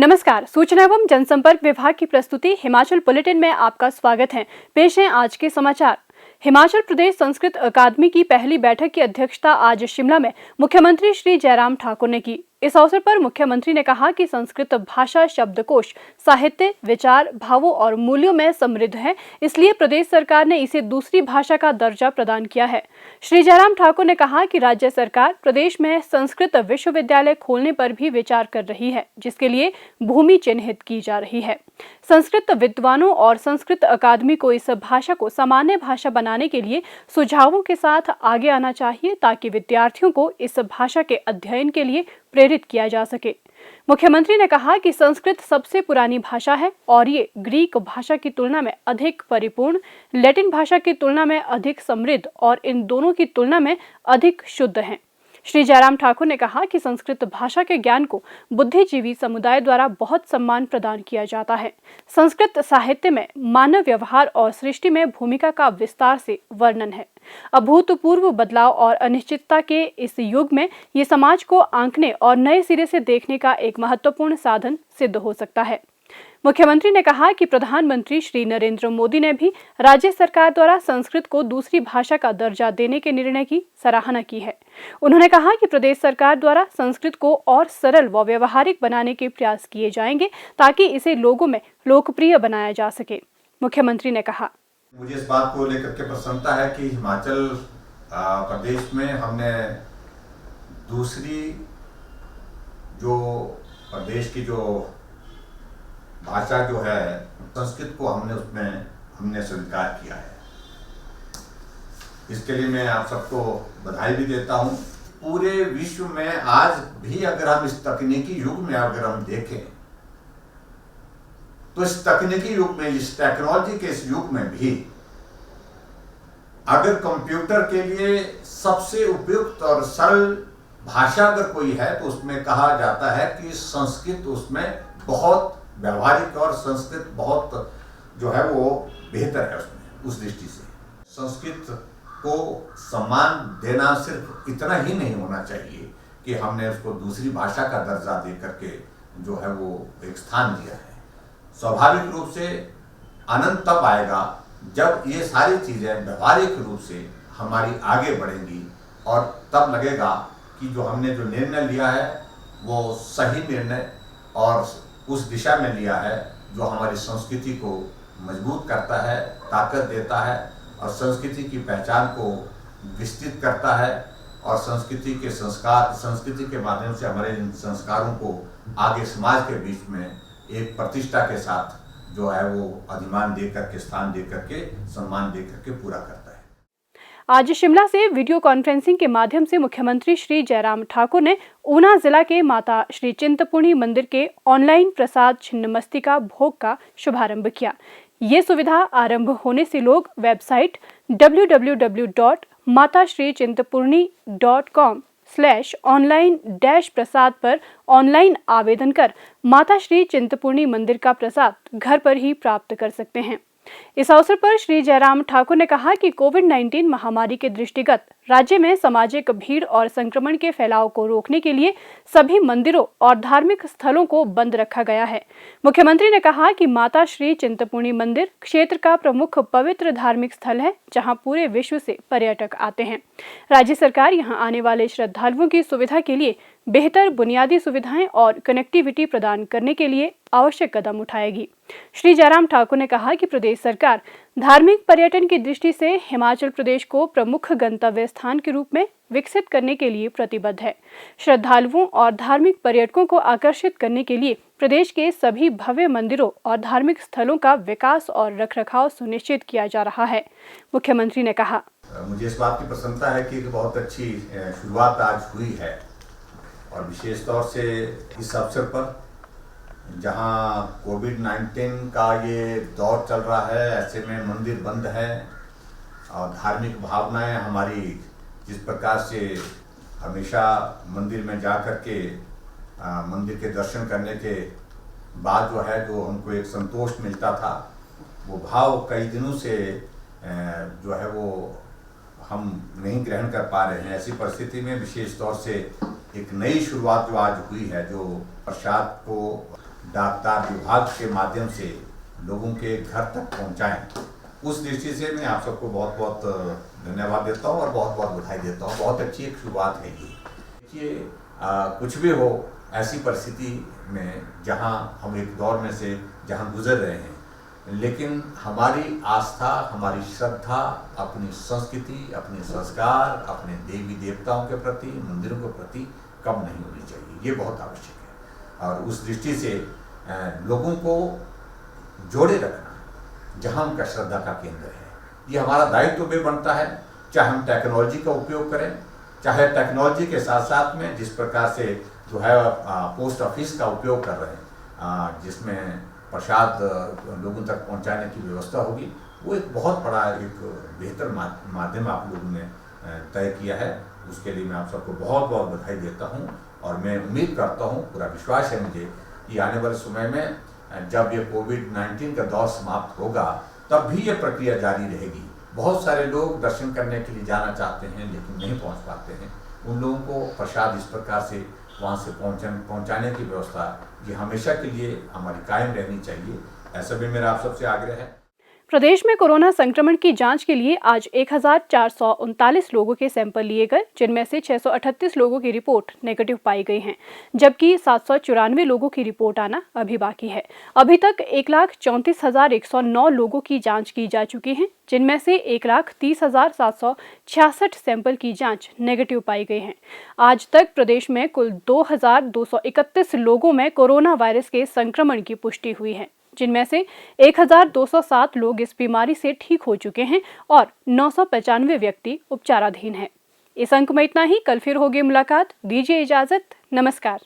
नमस्कार, सूचना एवं जनसंपर्क विभाग की प्रस्तुति हिमाचल बुलेटिन में आपका स्वागत है। पेश हैं आज के समाचार। हिमाचल प्रदेश संस्कृत अकादमी की पहली बैठक की अध्यक्षता आज शिमला में मुख्यमंत्री श्री जयराम ठाकुर ने की। इस अवसर पर मुख्यमंत्री ने कहा कि संस्कृत भाषा शब्दकोश साहित्य, विचार, भावों और मूल्यों में समृद्ध है, इसलिए प्रदेश सरकार ने इसे दूसरी भाषा का दर्जा प्रदान किया है। श्री जयराम ठाकुर ने कहा कि राज्य सरकार प्रदेश में संस्कृत विश्वविद्यालय खोलने पर भी विचार कर रही है, जिसके लिए भूमि चिन्हित की जा रही है। संस्कृत विद्वानों और संस्कृत अकादमी को इस भाषा को सामान्य भाषा बनाने के लिए सुझावों के साथ आगे आना चाहिए, ताकि विद्यार्थियों को इस भाषा के अध्ययन के लिए प्रेरित किया जा सके। मुख्यमंत्री ने कहा कि संस्कृत सबसे पुरानी भाषा है और ये ग्रीक भाषा की तुलना में अधिक परिपूर्ण, लैटिन भाषा की तुलना में अधिक समृद्ध और इन दोनों की तुलना में अधिक शुद्ध है। श्री जयराम ठाकुर ने कहा कि संस्कृत भाषा के ज्ञान को बुद्धिजीवी समुदाय द्वारा बहुत सम्मान प्रदान किया जाता है। संस्कृत साहित्य में मानव व्यवहार और सृष्टि में भूमिका का विस्तार से वर्णन है। अभूतपूर्व बदलाव और अनिश्चितता के इस युग में ये समाज को आंकने और नए सिरे से देखने का एक महत्वपूर्ण साधन सिद्ध हो सकता है। मुख्यमंत्री ने कहा कि प्रधानमंत्री श्री नरेंद्र मोदी ने भी राज्य सरकार द्वारा संस्कृत को दूसरी भाषा का दर्जा देने के निर्णय की सराहना की है। उन्होंने कहा कि प्रदेश सरकार द्वारा संस्कृत को और सरल व व्यवहारिक बनाने के प्रयास किए जाएंगे, ताकि इसे लोगों में लोकप्रिय बनाया जा सके। मुख्यमंत्री ने कहा, मुझे इस बात को लेकर के प्रसन्नता है कि हिमाचल प्रदेश में हमने दूसरी जो प्रदेश की जो भाषा जो है संस्कृत को हमने स्वीकार किया है। इसके लिए मैं आप सबको बधाई भी देता हूँ। पूरे विश्व में आज भी अगर हम इस तकनीकी युग में अगर हम देखें तो इस तकनीकी युग में, इस टेक्नोलॉजी के इस युग में भी अगर कंप्यूटर के लिए सबसे उपयुक्त और सरल भाषा अगर कोई है तो उसमें कहा जाता है कि संस्कृत उसमें बहुत व्यवहारिक और संस्कृत बहुत जो है वो बेहतर है उसमें। उस दृष्टि से संस्कृत को सम्मान देना सिर्फ इतना ही नहीं होना चाहिए कि हमने उसको दूसरी भाषा का दर्जा दे करके जो है वो एक स्थान दिया है। स्वाभाविक रूप से आनंद तब आएगा जब ये सारी चीज़ें व्यवहारिक रूप से हमारी आगे बढ़ेंगी, और तब लगेगा कि जो हमने जो निर्णय लिया है वो सही निर्णय और उस दिशा में लिया है जो हमारी संस्कृति को मजबूत करता है, ताकत देता है और संस्कृति की पहचान को विस्तृत करता है, और संस्कृति के संस्कार, संस्कृति के माध्यम से हमारे इन संस्कारों को आगे समाज के बीच में एक प्रतिष्ठा के साथ जो है वो अधिमान दे करके, स्थान दे करके, सम्मान दे करके पूरा करता है। आज शिमला से वीडियो कॉन्फ्रेंसिंग के माध्यम से मुख्यमंत्री श्री जयराम ठाकुर ने ऊना जिला के माता श्री चिंतपूर्णी मंदिर के ऑनलाइन प्रसाद छिन्नमस्तिका भोग का शुभारंभ किया। ये सुविधा आरंभ होने से लोग वेबसाइट www.matashrichintapurni.com/online-प्रसाद पर ऑनलाइन आवेदन कर माता श्री चिंतपूर्णी मंदिर का प्रसाद घर पर ही प्राप्त कर सकते हैं। इस अवसर पर श्री जयराम ठाकुर ने कहा कि कोविड-19 महामारी के दृष्टिगत राज्य में सामाजिक भीड़ और संक्रमण के फैलाव को रोकने के लिए सभी मंदिरों और धार्मिक स्थलों को बंद रखा गया है। मुख्यमंत्री ने कहा कि माता श्री चिंतपूर्णी मंदिर क्षेत्र का प्रमुख पवित्र धार्मिक स्थल है, जहां पूरे विश्व से पर्यटक आते हैं। राज्य सरकार यहां आने वाले श्रद्धालुओं की सुविधा के लिए बेहतर बुनियादी सुविधाएं और कनेक्टिविटी प्रदान करने के लिए आवश्यक कदम उठाएगी। श्री जयराम ठाकुर ने कहा कि प्रदेश सरकार धार्मिक पर्यटन की दृष्टि से हिमाचल प्रदेश को प्रमुख गंतव्य स्थान के रूप में विकसित करने के लिए प्रतिबद्ध है। श्रद्धालुओं और धार्मिक पर्यटकों को आकर्षित करने के लिए प्रदेश के सभी भव्य मंदिरों और धार्मिक स्थलों का विकास और रखरखाव सुनिश्चित किया जा रहा है। मुख्यमंत्री ने कहा, मुझे इस बात की प्रसन्नता है कि बहुत अच्छी शुरुआत आज हुई है, और विशेष तौर से इस अवसर पर जहां कोविड-19 का ये दौर चल रहा है, ऐसे में मंदिर बंद है और धार्मिक भावनाएं हमारी जिस प्रकार से हमेशा मंदिर में जा कर के मंदिर के दर्शन करने के बाद जो है जो हमको एक संतोष मिलता था, वो भाव कई दिनों से जो है वो हम नहीं ग्रहण कर पा रहे हैं। ऐसी परिस्थिति में विशेष तौर से एक नई शुरुआत जो आज हुई है, जो प्रसाद को डाकतार विभाग के माध्यम से लोगों के घर तक पहुंचाएं। उस दृष्टि से मैं आप सबको बहुत बहुत धन्यवाद देता हूं और बहुत बहुत बधाई देता हूं। बहुत अच्छी एक शुरुआत है ये। देखिए, कुछ भी हो, ऐसी परिस्थिति में जहां हम एक दौर में से जहां गुजर रहे हैं, लेकिन हमारी आस्था, हमारी श्रद्धा अपनी संस्कृति, अपने संस्कार, अपने देवी देवताओं के प्रति, मंदिरों के प्रति कम नहीं होनी चाहिए। ये बहुत आवश्यक है और उस दृष्टि से लोगों को जोड़े रखना जहां उनका श्रद्धा का केंद्र है, ये हमारा दायित्व भी बनता है। चाहे हम टेक्नोलॉजी का उपयोग करें, चाहे टेक्नोलॉजी के साथ साथ में जिस प्रकार से जो है पोस्ट ऑफिस का उपयोग कर रहे हैं, जिसमें प्रसाद लोगों तक पहुंचाने की व्यवस्था होगी, वो एक बहुत बड़ा एक बेहतर माध्यम आप लोगों ने तय किया है। उसके लिए मैं आप सबको बहुत बहुत बधाई देता हूं और मैं उम्मीद करता हूं, पूरा विश्वास है मुझे कि आने वाले समय में जब ये कोविड-19 का दौर समाप्त होगा, तब भी ये प्रक्रिया जारी रहेगी। बहुत सारे लोग दर्शन करने के लिए जाना चाहते हैं लेकिन नहीं पहुंच पाते हैं। उन लोगों को प्रसाद इस प्रकार से वहाँ से पहुँचाने की व्यवस्था ये हमेशा के लिए हमारी कायम रहनी चाहिए। ऐसा भी मेरा आप सबसे आग्रह है। प्रदेश में कोरोना संक्रमण की जांच के लिए आज 1439 लोगों के सैंपल लिए गए, जिनमें से 638 लोगों की रिपोर्ट नेगेटिव पाई गई है, जबकि 794 लोगों की रिपोर्ट आना अभी बाकी है। अभी तक 1,34,109 लोगों की जांच की जा चुकी है, जिनमें से 1,30,766 सैंपल की जांच नेगेटिव पाई गई है। आज तक प्रदेश में कुल 2,231 लोगों में कोरोना वायरस के संक्रमण की पुष्टि हुई है, जिनमें से 1,207 लोग इस बीमारी से ठीक हो चुके हैं और 995 व्यक्ति उपचाराधीन हैं। इस अंक में इतना ही। कल फिर होगी मुलाकात। दीजिए इजाजत। नमस्कार।